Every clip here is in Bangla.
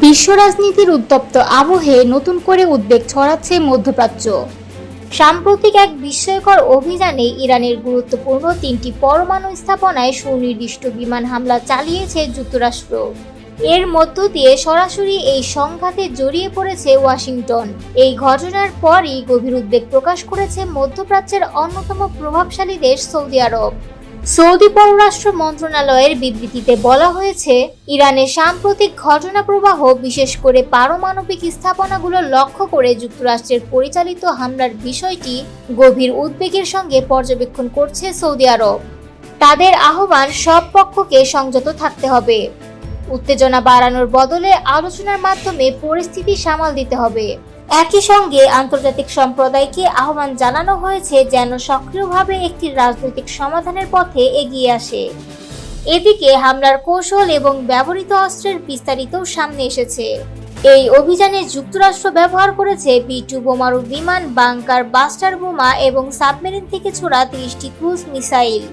বিশ্ব রাজনীতির উত্তপ্ত আবহে নতুন করে উদ্বেগ ছড়াচ্ছে মধ্যপ্রাচ্য। সাম্প্রতিক এক বিস্ময়কর অভিযানে ইরানের গুরুত্বপূর্ণ 3টি পরমাণু স্থাপনায় সুনির্দিষ্ট বিমান হামলা চালিয়েছে যুক্তরাষ্ট্র। এর মধ্য দিয়ে সরাসরি এই সংঘাতে জড়িয়ে পড়েছে ওয়াশিংটন। এই ঘটনার পরই গভীর উদ্বেগ প্রকাশ করেছে মধ্যপ্রাচ্যের অন্যতম প্রভাবশালী দেশ সৌদি আরব। সৌদি পররাষ্ট্র মন্ত্রণালয়ের বিবৃতিতে বলা হয়েছে, ইরানের সাম্প্রতিক ঘটনা প্রবাহ, বিশেষ করে পারমাণবিক স্থাপনাগুলো লক্ষ্য করে যুক্তরাষ্ট্রের পরিচালিত হামলার বিষয়টি গভীর উদ্বেগের সঙ্গে পর্যবেক্ষণ করছে সৌদি আরব। তাদের আহ্বান, সব পক্ষকে সংযত থাকতে হবে, উত্তেজনা বাড়ানোর বদলে আলোচনার মাধ্যমে পরিস্থিতি সামাল দিতে হবে। একই সঙ্গে আন্তর্জাতিক সম্প্রদায়কে আহ্বান জানানো হয়েছে যেন সক্রিয়ভাবে একটি রাজনৈতিক সমাধানের পথে এগিয়ে আসে। এদিকে হামলার কৌশল এবং ব্যবহৃত অস্ত্রের বিস্তারিতও সামনে এসেছে। এই অভিযানে যুক্তরাষ্ট্র ব্যবহার করেছে B-2 বোমারু বিমান, বাংকার বাস্টার বোমা এবং সাবমেরিন থেকে ছোড়া 30টি ক্রুজ মিসাইল।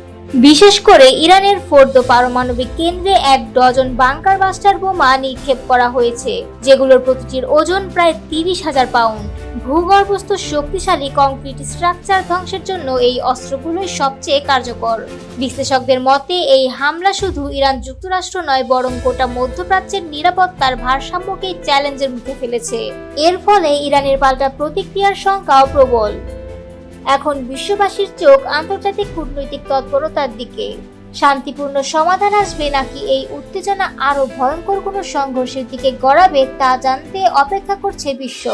বিশেষ করে ইরানের ফোর্দো পারমাণবিক কেন্দ্রে 1 ডজন বাংকার বাস্টার বোমা নিক্ষেপ করা হয়েছে, যেগুলোর প্রতিটির ওজন প্রায় 30,000 পাউন্ড। ভূগর্ভস্থ শক্তিশালী কংক্রিট স্ট্রাকচার ধ্বংসের জন্য এই অস্ত্রগুলোই সবচেয়ে কার্যকর। বিশ্লেষকদের মতে এই হামলা শুধু ইরান যুক্তরাষ্ট্র নয়, বরং গোটা মধ্যপ্রাচ্যের নিরাপত্তার ভারসাম্যকে চ্যালেঞ্জের মুখে ফেলেছে। এর ফলে ইরানের পাল্টা প্রতিক্রিয়ার শঙ্কাও প্রবল। এখন বিশ্ববাসীর চোখ আন্তর্জাতিক কূটনৈতিক তৎপরতার দিকে। শান্তিপূর্ণ সমাধান আসবে নাকি এই উত্তেজনা আরো ভয়ঙ্কর কোনো সংঘর্ষের দিকে গড়াবে, তা জানতে অপেক্ষা করছে বিশ্ব।